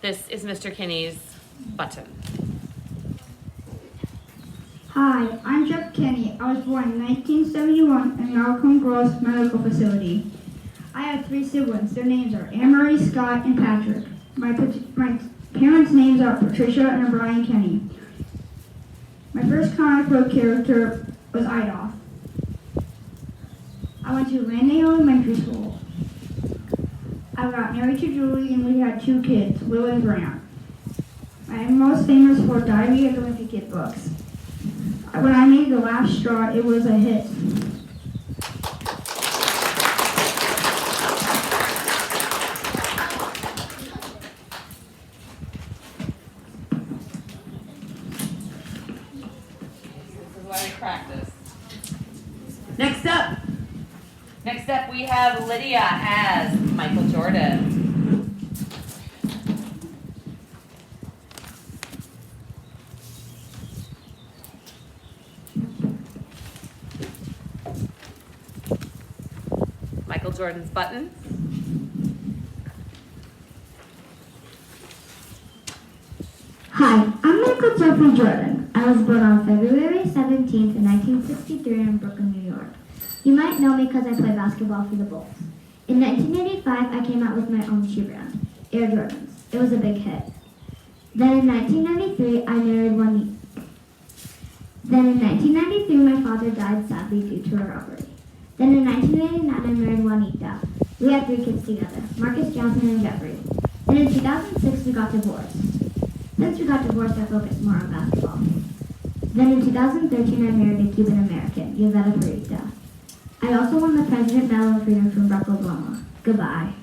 This is Mr. Kinney's button. Hi, I'm Jeff Kinney. I was born in 1971 in Malcolm Gross Medical Facility. I have 3 siblings. Their names are Anne-Marie, Scott, and Patrick. My parents' names are Patricia and O'Brien Kinney. My first comic book character was Idolf. I went to Landale Elementary School. I got married to Julie and we had 2 kids, Will and Grant. I am most famous for Diary of the Wimpy Kid books. When I made The Last Straw, it was a hit. This is why we practice. Next up, We have Lydia as Michael Jordan. Michael Jordan's button. Hi, I'm Michael Jeffrey Jordan. I was born on February 17th, 1963 in Brooklyn, New York. You might know me because I play basketball for the Bulls. In 1985, I came out with my own shoe brand, Air Jordans. It was a big hit. Then in 1993, I married Juanita. Then in 1993, my father died sadly due to a robbery. Then in 1989, I married Juanita. We had 3 kids together, Marcus, Jasmine, and Jeffrey. Then in 2006, we got divorced. Since we got divorced, I focused more on basketball. Then in 2013, I married a Cuban American, Yvette Perita. I also won the President Medal of Freedom from Barack Obama. Goodbye.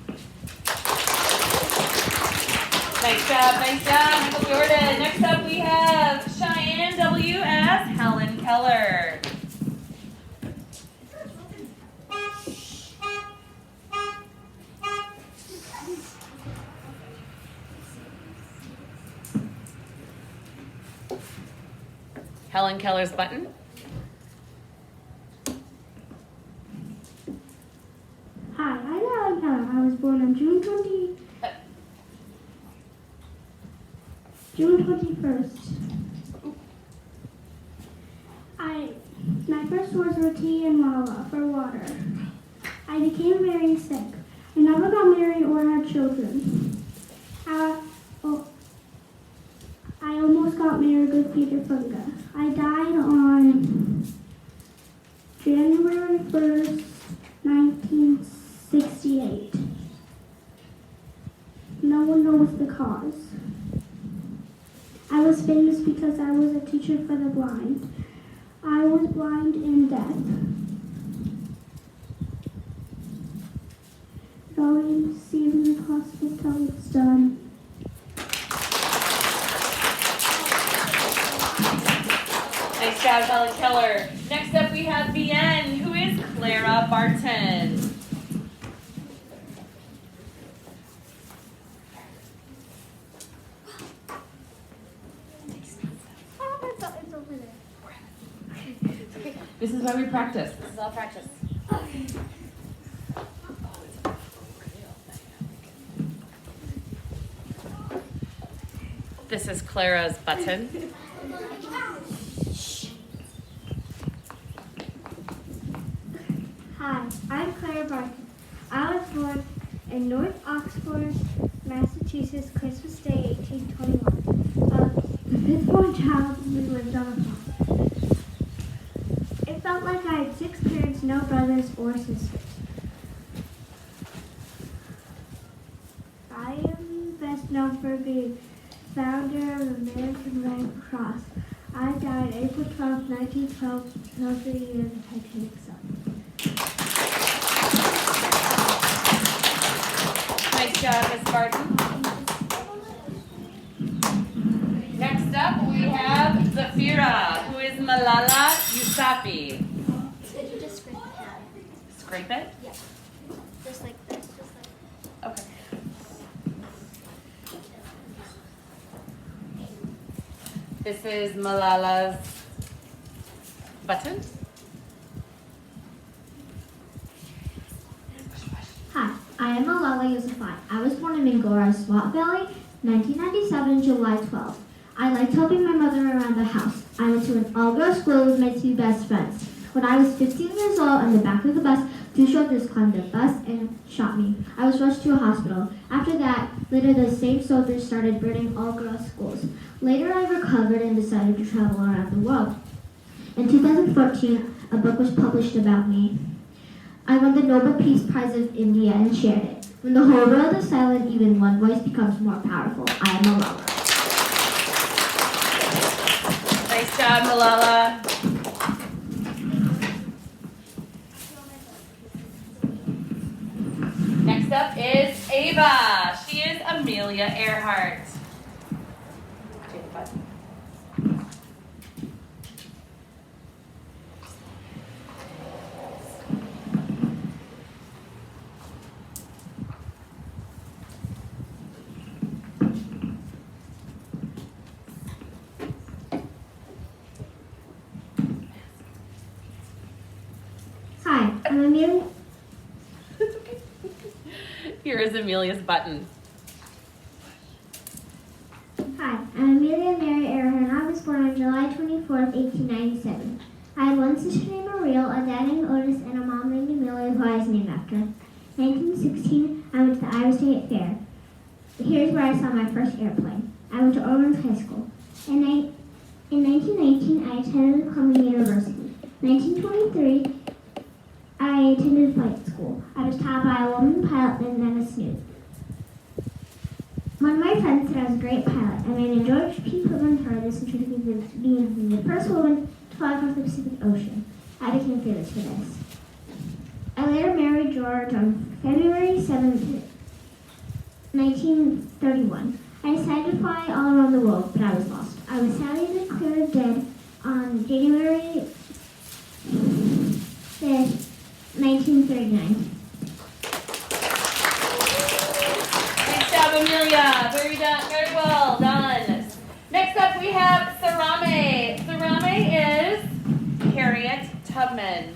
Nice job, Michael Jordan. Next up we have Cheyenne W. as Helen Keller. Helen Keller's button. Hi, I'm Helen Keller. I was born on June 21st. My first words were tea and mala for water. I became very sick. I never got married or had children. I almost got married with Peter Funga. I died on January 1st, 1968. No one knows the cause. I was famous because I was a teacher for the blind. I was blind and deaf. Going to see him in the hospital till it's done. Nice job, Helen Keller. Next up we have BN, who is Clara Barton. It's over there. This is why we practice. this is all practice. This is Clara's button. Hi, I'm Clara Barton. I was born in North Oxford, Massachusetts, Christmas Day, 1821. The fifth-born child we lived on a farm. It felt like I had 6 parents, no brothers or sisters. I am best known for being founder of the American Red Cross. I died April 12, 1912, till the year of the Titanic sunk. Nice job, Miss Barton. Next up, we have Zafira, who is Malala Yousafzai. Could you just scrape the hat? Scrape it? Yeah. Just like this, Okay. This is Malala's button. Hi, I am Malala Yousafzai. I was born in Mingora, Swat Valley, 1997, July 12th. I liked helping my mother around the house. I went to an all-girls school with my two best friends. When I was 15 years old, on the back of the bus, two soldiers climbed the bus and shot me. I was rushed to a hospital. After that, later the same soldiers started burning all-girls schools. Later, I recovered and decided to travel around the world. In 2014, a book was published about me. I won the Nobel Peace Prize of India and shared it. When the whole world is silent, even one voice becomes more powerful. I am Malala. Nice job, Malala. Next up is Ava. She is Amelia Earhart. Take the button. Hi, I'm Amelia. Here is Amelia's button. Hi, I'm Amelia Mary Earhart, and I was born on July 24th, 1897. I had one sister named Ariel, a dad named Otis, and a mom named Amelia, who I was named after. In 1916, I went to the Iowa State Fair. Here's where I saw my first airplane. I went to Owens High School. In 1919, I attended Columbia University. In 1923, I attended flight school. I was taught by a woman pilot and then a snoot. One of my friends said I was a great pilot. I made a George P. Goodman this and tried to be the first woman to fly across the Pacific Ocean. I became famous for this. I later married George on February 7th, 1931. I decided to fly all around the world, but I was lost. I was sadly declared dead on January 5th, 1939. Nice job, Amelia. Very well done. Next up, we have Sarame. Sarame is Harriet Tubman.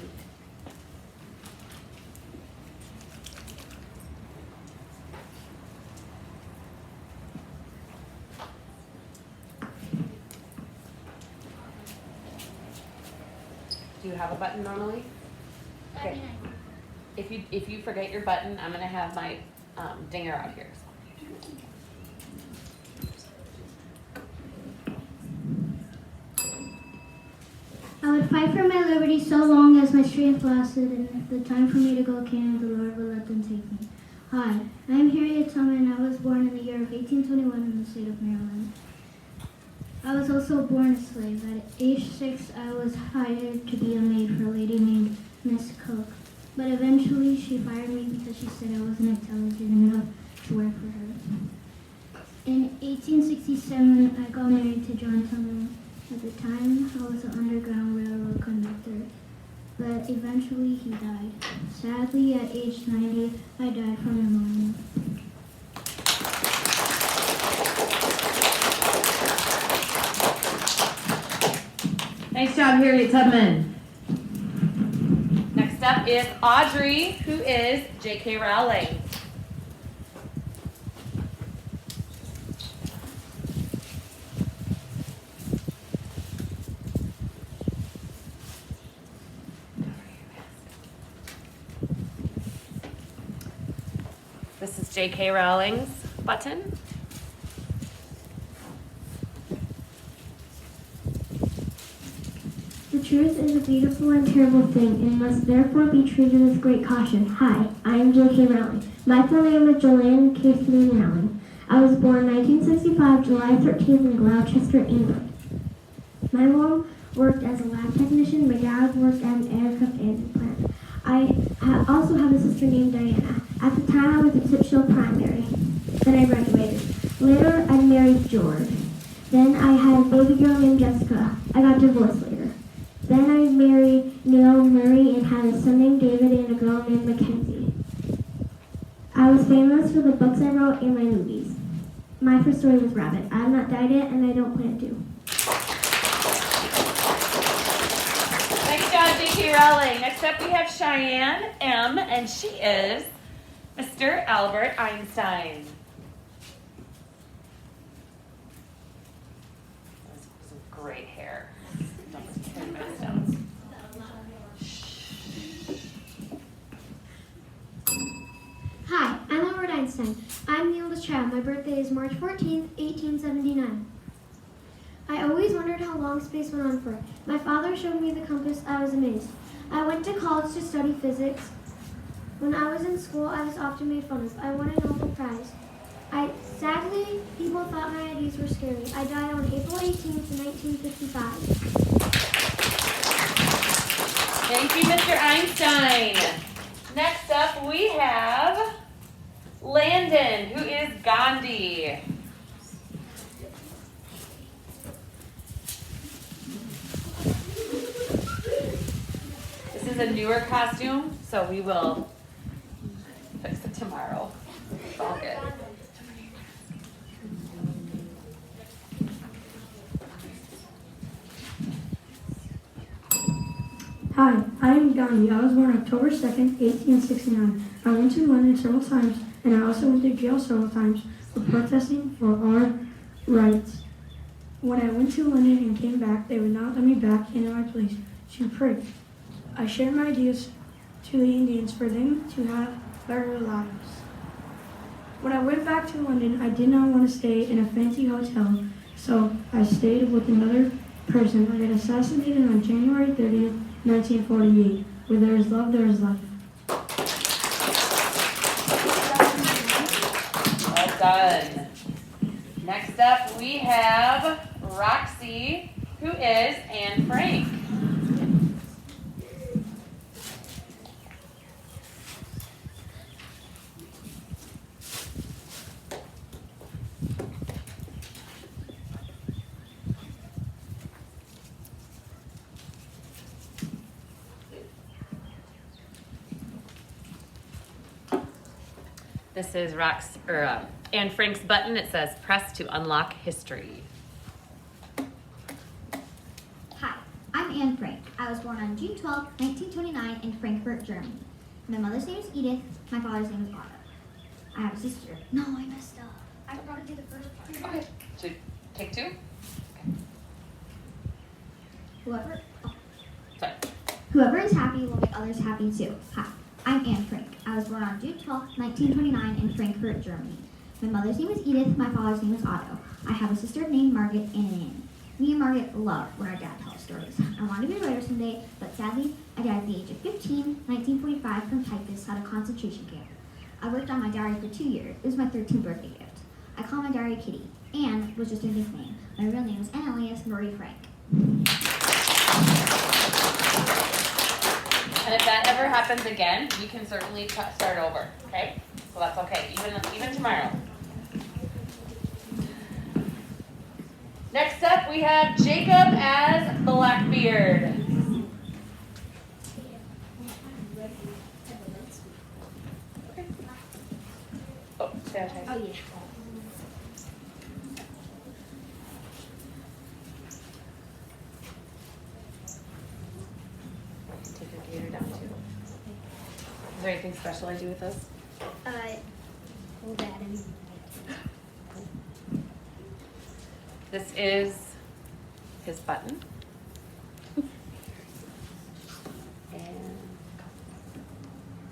Do you have a button normally? Okay. If you forget your button, I'm gonna have my dinger out here. I would fight for my liberty so long as my strength lasted, and if the time for me to go came, the Lord would let them take me. Hi, I am Harriet Tubman. I was born in the year of 1821 in the state of Maryland. I was also born a slave. At age 6, I was hired to be a maid for a lady named Miss Cook. But eventually she fired me because she said I wasn't intelligent enough to work for her. In 1867, I got married to John Tubman. At the time, I was an Underground Railroad conductor, but eventually he died. Sadly, at age 90, I died from pneumonia. Nice job, Harriet Tubman. Next up is Audrey, who is J.K. Rowling. This is J.K. Rowling's button. The truth is a beautiful and terrible thing, and must therefore be treated with great caution. Hi, I am J.K. Rowling. My full name is Joanne Kathleen Rowling. I was born 1965, July 13th in Gloucester, England. My mom worked as a lab technician. My dad worked at an aircraft engine plant. I also have a sister named Diana. At the time, I was at Tipshill Primary. Then I graduated. Later, I married George. Then I had a baby girl named Jessica. I got divorced later. Then I married Neil Murray and had a son named David and a girl named Mackenzie. I was famous for the books I wrote and my movies. My first story was Rabbit. I have not died yet, and I don't plan to. Nice job, J.K. Rowling. Next up, we have Cheyenne M., and she is Mr. Albert Einstein. great hair. Don't carry my stones. Hi, I'm Albert Einstein. I'm the oldest child. My birthday is March 14th, 1879. I always wondered how long space went on for. My father showed me the compass. I was amazed. I went to college to study physics. When I was in school, I was often made fun of. I won a Nobel Prize. Sadly, people thought my ideas were scary. I died on April 18th, 1955. Thank you, Mr. Einstein. Next up, we have Landon, who is Gandhi. This is a newer costume, so we will fix it tomorrow. It's all good. Hi, I am Gandhi. I was born October 2nd, 1869. I went to London several times, and I also went to jail several times for protesting for our rights. When I went to London and came back, they would not let me back into my place to pray. I shared my ideas to the Indians for them to have better lives. When I went back to London, I did not want to stay in a fancy hotel, so I stayed with another person. I got assassinated on January 30th, 1948. Where there is love, there is life. Well done. Next up, we have Roxy, who is Anne Frank. This is Anne Frank's button. It says press to unlock history. Hi, I'm Anne Frank. I was born on June 12, 1929 in Frankfurt, Germany. My mother's name is Edith. My father's name is Otto. I have a sister. No, I messed up. I forgot to do the first part. Okay, so take two. Whoever is happy will make others happy too. Hi, I'm Anne Frank. I was born on June 12, 1929 in Frankfurt, Germany. My mother's name is Edith. My father's name is Otto. I have a sister named Margaret and an aunt. Me and Margaret love when our dad tells stories. I wanted to be a writer someday, but sadly, I died at the age of 15, 1945 from typhus at a concentration camp. I worked on my diary for 2 years. It was my 13th birthday gift. I call my diary Kitty. Anne was just a nickname. My real name is Annelius Marie Frank. And if that ever happens again, you can certainly start over, okay? So that's okay, even tomorrow. Next up, we have Jacob as Blackbeard. Oh, sanitize. Oh, yeah. Take your gator down too. Is there anything special I do with this? Hold that in. This is his button. And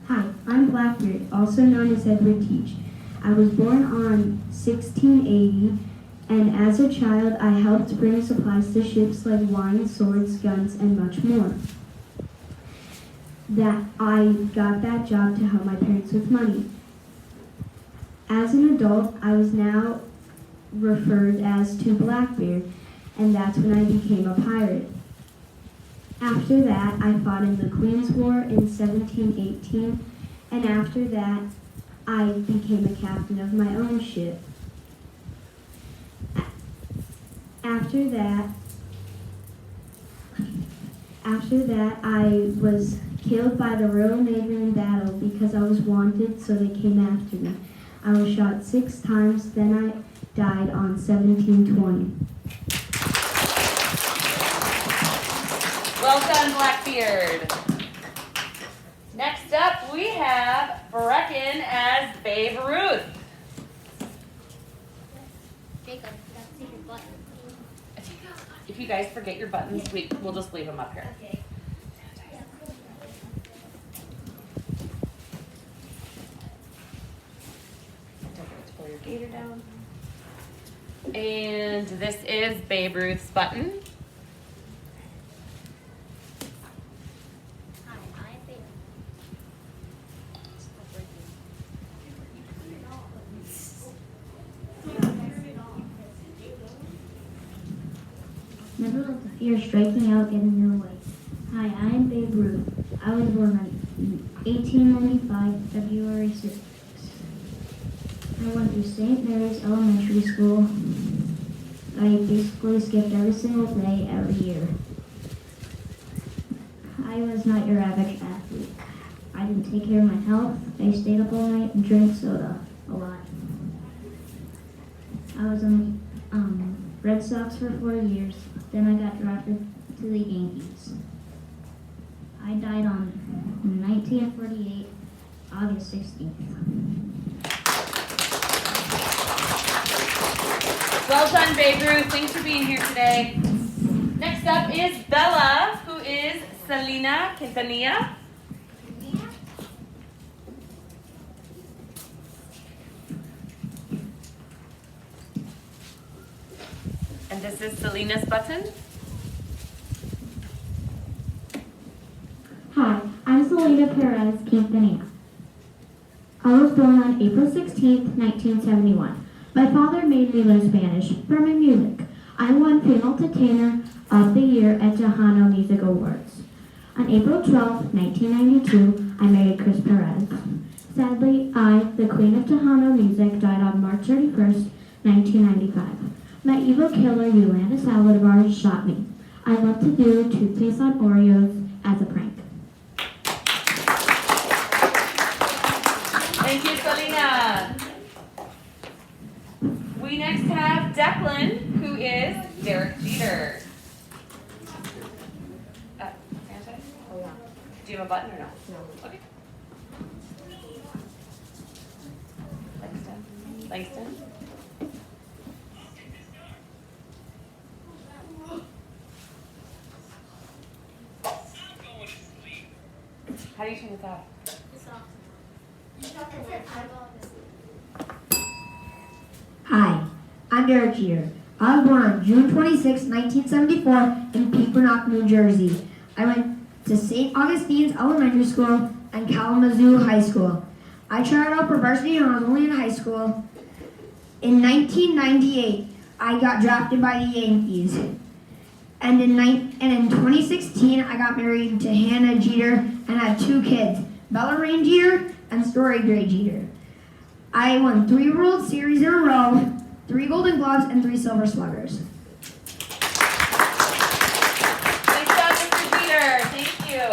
Hi, I'm Blackbeard, also known as Edward Teach. I was born on 1680, and as a child I helped bring supplies to ships like wine, swords, guns, and much more. That I got that job to help my parents with money. As an adult, I was now referred as to Blackbeard, and that's when I became a pirate. After that, I fought in the Queen's War in 1718, and after that, I became a captain of my own ship. After that, I was killed by the Royal Navy in battle because I was wanted, so they came after me. I was shot 6 times, then I died on 1720. well done, Blackbeard. Next up, we have Brecken as Babe Ruth. Jacob, that's your button. If you guys forget your buttons, we'll just leave them up here. Okay. Don't forget to pull your gaiter down. And this is Babe Ruth's button. Hi, I'm Babe. Stop breaking. Never let the fear striking out get in your way. Hi, I am Babe Ruth. I was born on 1895, February 6th. I went to St. Mary's Elementary School. I basically skipped every single day every year. I was not your average athlete. I didn't take care of my health. I stayed up all night and drank soda a lot. I was on Red Sox for 4 years. Then I got drafted to the Yankees. I died on 1948, August 16th. Well done, Babe Ruth. Thanks for being here today. Next up is Bella, who is Selena Quintanilla. And this is Selena's button. Hi, I'm Selena Perez Quintanilla. I was born on April 16th, 1971. My father made me learn Spanish for my music. I won Female Entertainer of the Year at Tejano Music Awards. On April 12th, 1992, I married Chris Perez. Sadly, I, the Queen of Tejano Music, died on March 31st, 1995. My evil killer, Yolanda Saldivar, shot me. I love to do toothpaste on Oreos as a prank. Thank you, Selena. We next have Declan, who is Derek Jeter. Do you have a button or no? No. Okay. Langston. Langston. How do you turn this off? It's off. That's it. Eyeball this. Hi, I'm Derek Jeter. I was born on June 26, 1974 in Pequannock, New Jersey. I went to St. Augustine's Elementary School and Kalamazoo High School. I tried out for varsity when I was only in high school. In 1998, I got drafted by the Yankees. And in 2016, I got married to Hannah Jeter and had 2 kids, Bella Rain Jeter and Story Gray Jeter. I won 3 World Series in a row, 3 Golden Gloves, and 3 Silver Sluggers. Nice job, Mr. Jeter. Thank you.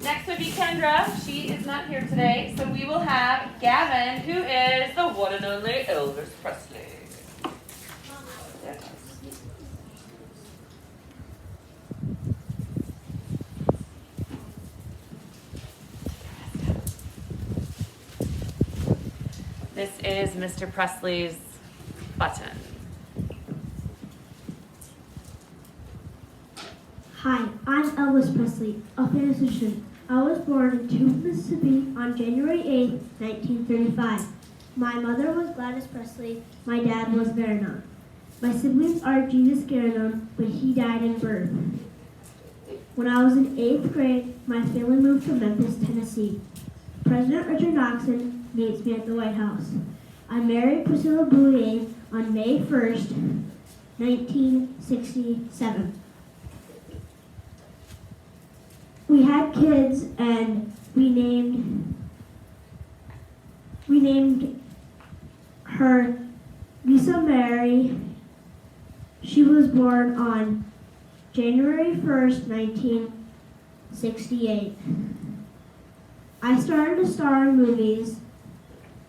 Next would be Kendra. She is not here today, so we will have Gavin, who is the one and only Elvis Presley. This is Mr. Presley's button. Hi, I'm Elvis Presley, a physician. I was born in Tupelo, Mississippi on January 8, 1935. My mother was Gladys Presley. My dad was Vernon. My siblings are Jesus Garanon, but he died in birth. When I was in 8th grade, my family moved to Memphis, Tennessee. President Richard Nixon meets me at the White House. I married Priscilla Boulier on May 1st, 1967. We had kids and we named her Lisa Mary. She was born on January 1st, 1968. I started to star in movies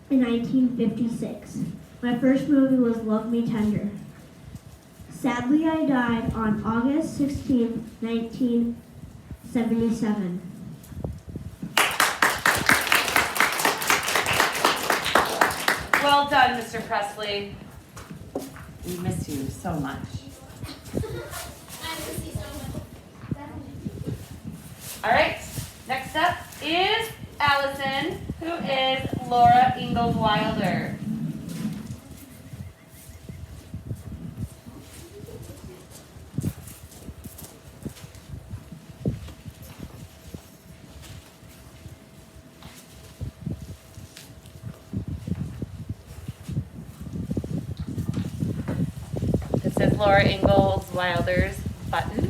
in 1956. My first movie was Love Me Tender. Sadly, I died on August 16, 1977. Well done, Mr. Presley. We miss you so much. All right, next up is Allison, who is Laura Ingalls Wilder. This is Laura Ingalls Wilder's button.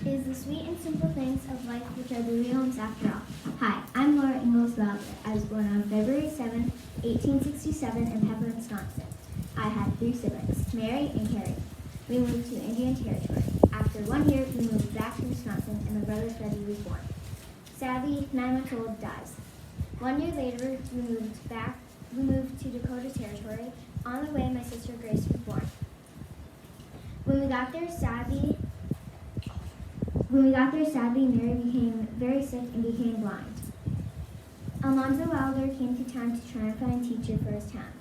Is the sweet and simple things of life which are the real homes after all. Hi, I'm Laura Ingalls Wilder. I was born on February 7, 1867 in Pepper, Wisconsin. I had 3 siblings, Mary and Carrie. We moved to Indian Territory. After 1 year, we moved back to Wisconsin and my brother Freddie was born. Sadly, 9 months old dies. 1 year later, we moved to Dakota Territory. On the way, my sister Grace was born. When we got there, sadly, Mary became very sick and became blind. Alonzo Wilder came to town to try and find a teacher for his town.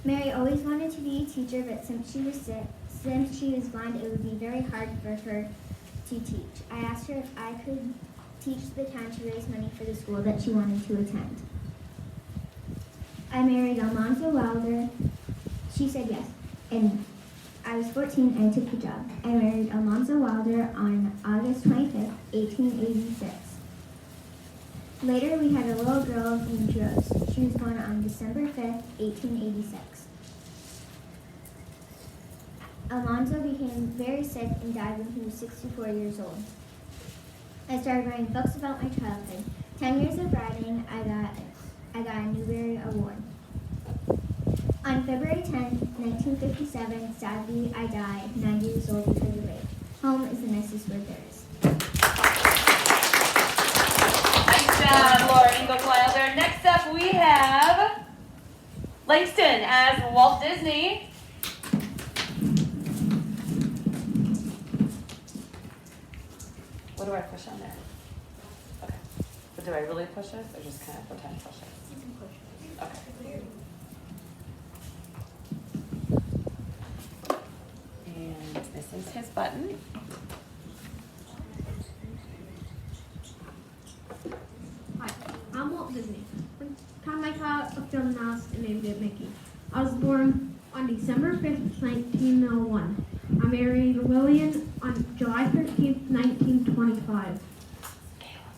Mary always wanted to be a teacher, but since she was blind, it would be very hard for her to teach. I asked her if I could teach the town to raise money for the school that she wanted to attend. I married Alonzo Wilder. She said yes, and I was 14 and I took the job. I married Alonzo Wilder on August 25th, 1886. Later, we had a little girl named Rose. She was born on December 5th, 1886. Alonzo became very sick and died when he was 64 years old. I started writing books about my childhood. 10 years of writing, I got a Newbery Award. On February 10, 1957, sadly, I died, 90 years old because of age. Home is the nicest word there is. Nice job, Laura Ingalls Wilder. Next up, we have Langston as Walt Disney. What do I push on there? Okay. But do I really push it or just kind of pretend push it? You can push it. Okay. And this is his button. Hi, I'm Walt Disney. One time I caught a field mouse and named it Mickey. I was born on December 5th, 1901. I married Lillian on July 13th, 1925.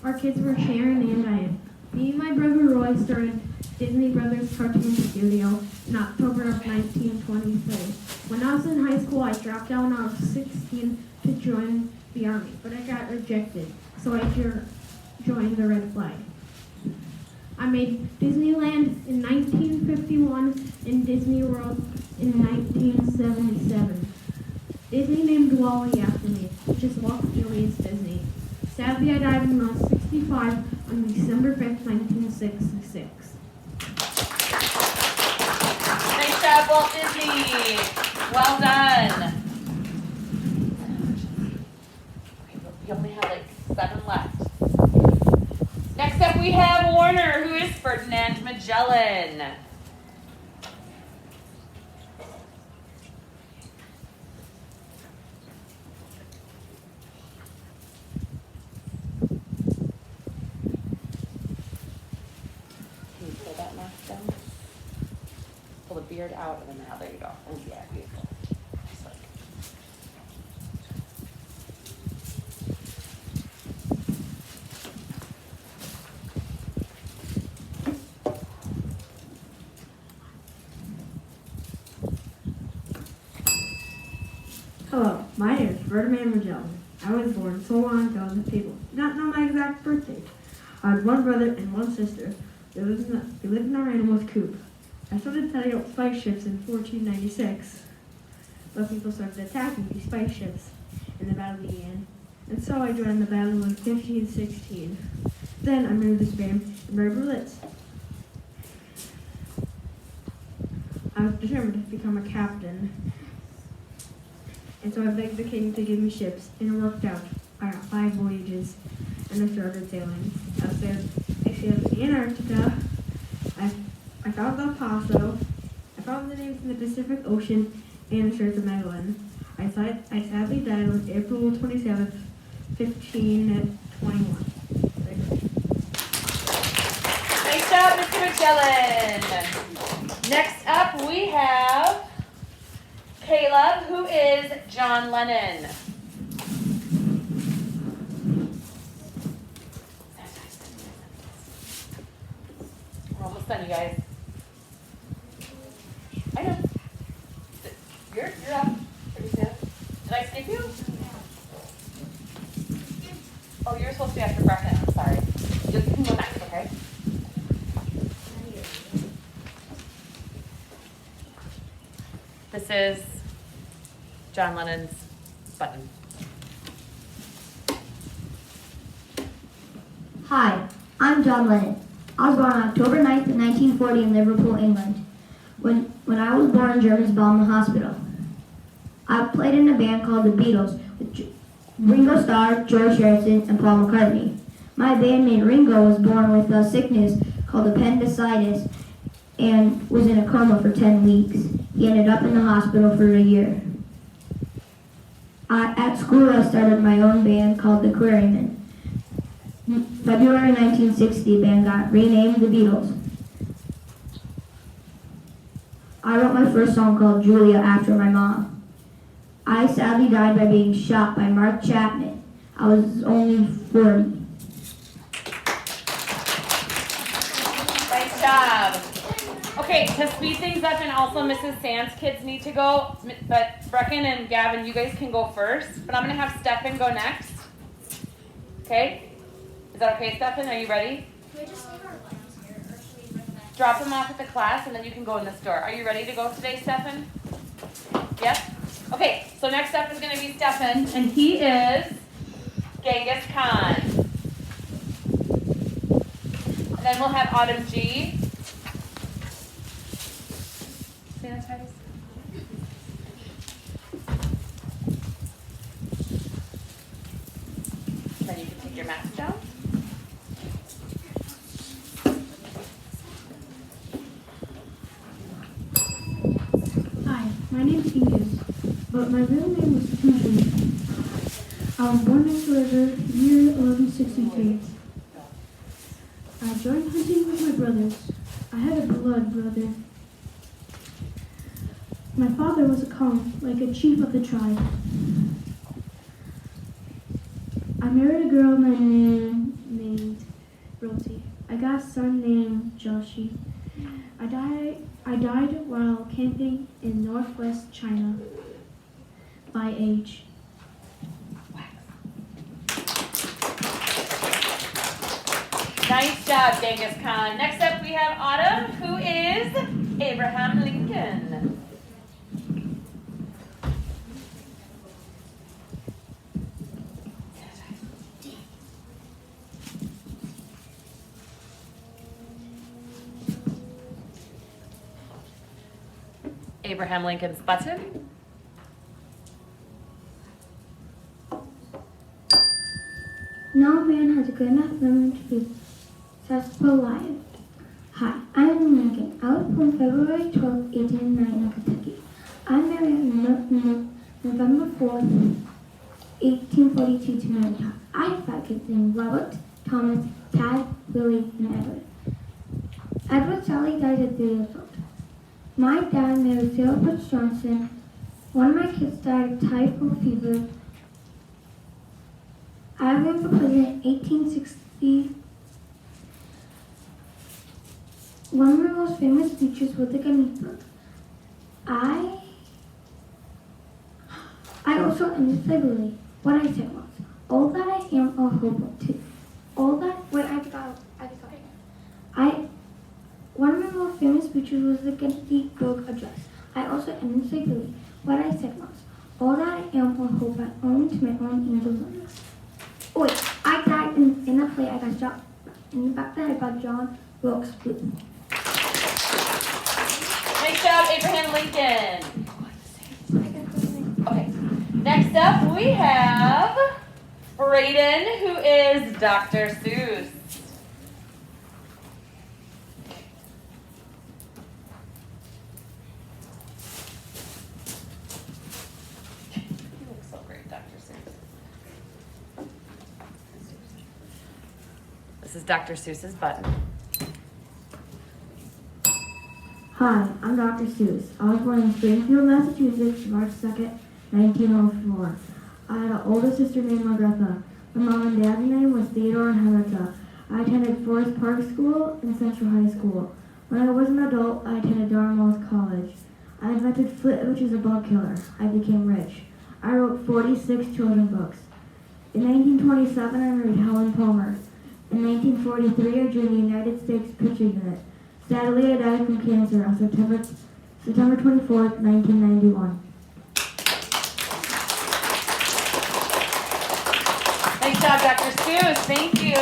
Our kids were Sharon and Diane. Me and my brother Roy started Disney Brothers Cartoon Studio in October of 1923. When I was in high school, I dropped out when I was 16 to join the Army, but I got rejected, so I joined the Red Flag. I made Disneyland in 1951 and Disney World in 1977. Disney named Wally after me, which is Walt Julius Disney. Sadly, I died when I was 65 on December 5th, 1966. Nice job, Walt Disney. Well done. We only have like 7 left. Next up, we have Warner, who is Ferdinand Magellan. Can you pull that mask down? Pull the beard out, and then now there you go. Oh yeah, beautiful. Just like- Hello, my name is Ferdinand Magellan. I was born so long ago that people do not know my exact birth date. I had 1 brother and 1 sister. We lived in our animal's coop. I started setting up spice ships in 1496, but people started attacking these spice ships, and the battle began. And so I joined the battle in 1516. Then I moved to Spain and married Berlitz. I was determined to become a captain. And so I begged the king to give me ships, and it worked out. I got 5 voyages, and I started sailing. I sailed in Antarctica. I found El Paso. I found the names in the Pacific Ocean and the Straits of Magellan. I sadly died on April 27th, 1521. Nice job, Mr. Magellan. Next up, we have Caleb, who is John Lennon. We're almost done, you guys. I know. You're up. Did I skip you? Oh, you're supposed to be after Brecken. I'm sorry. You can go next, okay? This is John Lennon's button. Hi, I'm John Lennon. I was born on October 9th, 1940 in Liverpool, England. When I was born, Germans bombed the hospital. I played in a band called the Beatles with Ringo Starr, George Harrison, and Paul McCartney. My bandmate Ringo was born with a sickness called appendicitis and was in a coma for 10 weeks. He ended up in the hospital for a year. At school, I started my own band called the Quarrymen. February 1960, the band got renamed the Beatles. I wrote my first song called Julia after my mom. I sadly died by being shot by Mark Chapman. I was only 40. Nice job. Okay, to speed things up, and also Mrs. Sands kids need to go, but Brecken and Gavin, you guys can go first, but I'm going to have Stefan go next. Okay? Is that okay, Stefan? Are you ready? Can we just leave our lights here, or should we bring them back? Drop them off at the class, and then you can go in this door. Are you ready to go today, Stefan? Yes? Okay, so next up is going to be Stefan, and he is Genghis Khan. And then we'll have Autumn G. Sanitize. Then you can take your mask down. Hi, my name's Ingus, but my real name was Tuesday. I was born next river, year 1163. I joined hunting with my brothers. I had a blood brother. My father was a Khan, like a chief of the tribe. I married a girl named Roti. I got a son named Joshi. I died while camping in northwest China by age. Nice job, Genghis Khan. Next up, we have Autumn, who is Abraham Lincoln. Abraham Lincoln's button. No man has a good enough memory to be successful life. Hi, I'm Lincoln. I was born February 12, 1809 in Kentucky. I married on November 4th, 1842 to marry Tom. I have 5 kids named Robert, Thomas, Tad, Willie, and Edward. Edward Sally died at 3 years old. My dad married Sarah Butch Johnson. One of my kids died of typhoid fever. I ran for president in 1860. One of my most famous speeches was the Gettysburg. I also ended slavery. What I said was, all that I am a hobo too. All that, wait, I got it. One of my most famous speeches was the Gettysburg Address. I also ended slavery. What I said was, all that I am a hope I own to my own angels on earth. Oh wait, I died in the play. I got shot in the back that I got John Wilkes Booth. Nice job, Abraham Lincoln. Okay, next up we have Brayden, who is Dr. Seuss. This is Dr. Seuss's button. Hi, I'm Dr. Seuss. I was born in Springfield, Massachusetts, March 2nd, 1904. I had an older sister named Margaretha. My mom and dad's name was Theodore and Henrietta. I attended Forest Park School and Central High School. When I was an adult, I attended Dartmouth College. I invented Flit, which is a bug killer. I became rich. I wrote 46 children's books. In 1927, I married Helen Palmer. In 1943, I joined the United States Pitching Unit. Sadly, I died from cancer on September 24th, 1991. Nice job, Dr. Seuss. Thank you.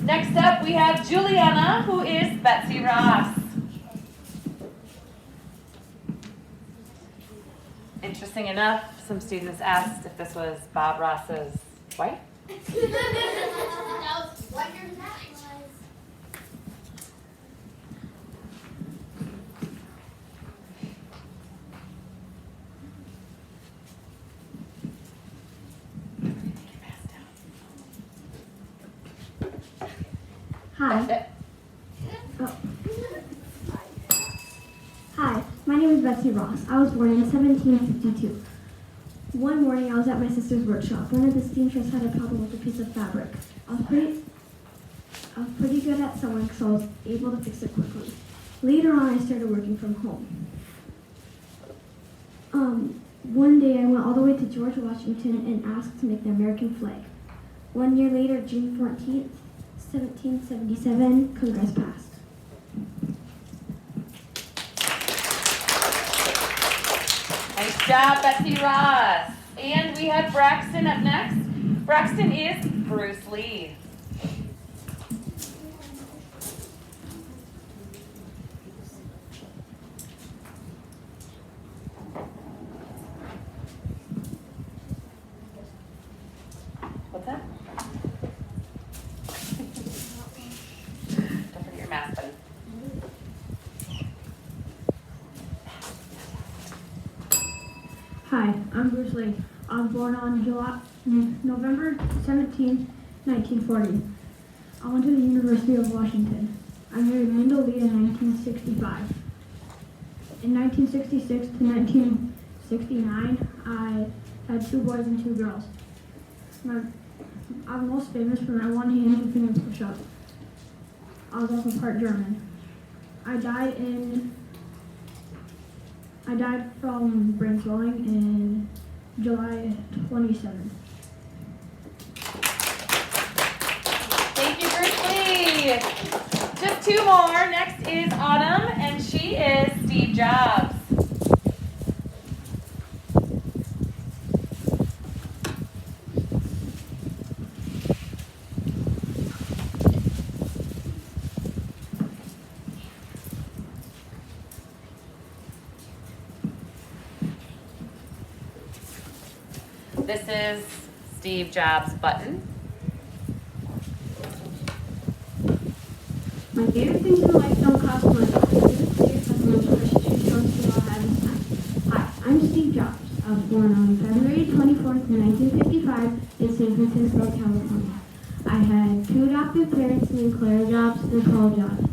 Next up, we have Juliana, who is Betsy Ross. Interesting enough, some students asked if this was Bob Ross's wife. Hi. Hi, my name is Betsy Ross. I was born in 1752. One morning I was at my sister's workshop. One of the seamstresses had a problem with a piece of fabric. I was pretty good at sewing, so I was able to fix it quickly. Later on, I started working from home. One day I went all the way to George Washington and asked to make the American flag. 1 year later, June 14th, 1777, Congress passed. Nice job, Betsy Ross. And we have Braxton up next. Braxton is Bruce Lee. What's that? Don't forget your mask, buddy. Hi, I'm Bruce Lee. I was born on November 17, 1940. I went to the University of Washington. I married Linda Lee in 1965. In 1966 to 1969, I had 2 boys and 2 girls. I'm most famous for my one-handed finger push-up. I was also part German. I died from brain swelling in July 27th. Thank you, Bruce Lee. Just 2 more. Next is Autumn, and she is Steve Jobs. This is Steve Jobs' button. My favorite things in life don't cost much. Hi, I'm Steve Jobs. I was born on February 24th, 1955 in San Francisco, California. I had 2 adoptive parents named Clara Jobs and Paul Jobs.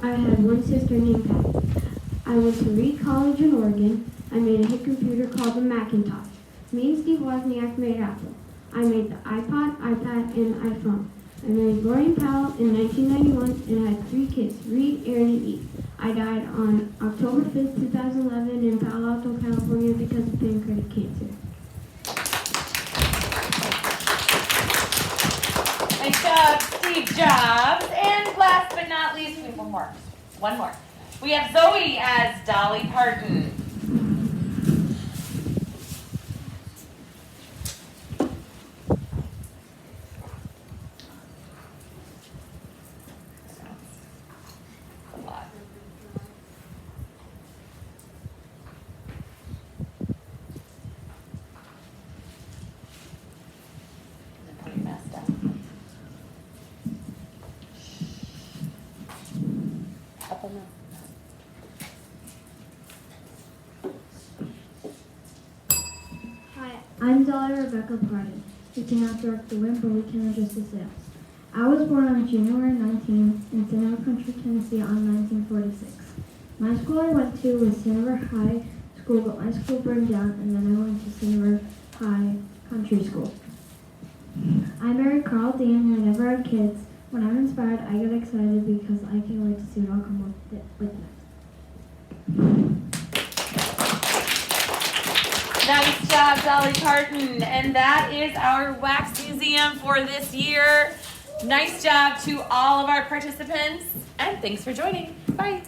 I had 1 sister named Pat. I went to Reed College in Oregon. I made a hit computer called the Macintosh. Me and Steve Wozniak made Apple. I made the iPod, iPad, and iPhone. I married Lori Powell in 1991 and had 3 kids, Reed, Aaron, and Eve. I died on October 5th, 2011 in Palo Alto, California because of pancreatic cancer. Nice job, Steve Jobs. And last but not least, we have one more. We have Zoe as Dolly Parton. Hi, I'm Dolly Rebecca Pardon. We cannot direct the wind, but we can adjust the sails. I was born on January 19th in Santa Country, Tennessee on 1946. My school I went to was Santa High School, but my school burned down, and then I went to Santa High Country School. I married Carl Dean and I never had kids. When I'm inspired, I get excited because I can't wait to see what I'll come up with next. Nice job, Dolly Parton. And that is our wax museum for this year. Nice job to all of our participants, and thanks for joining. Bye.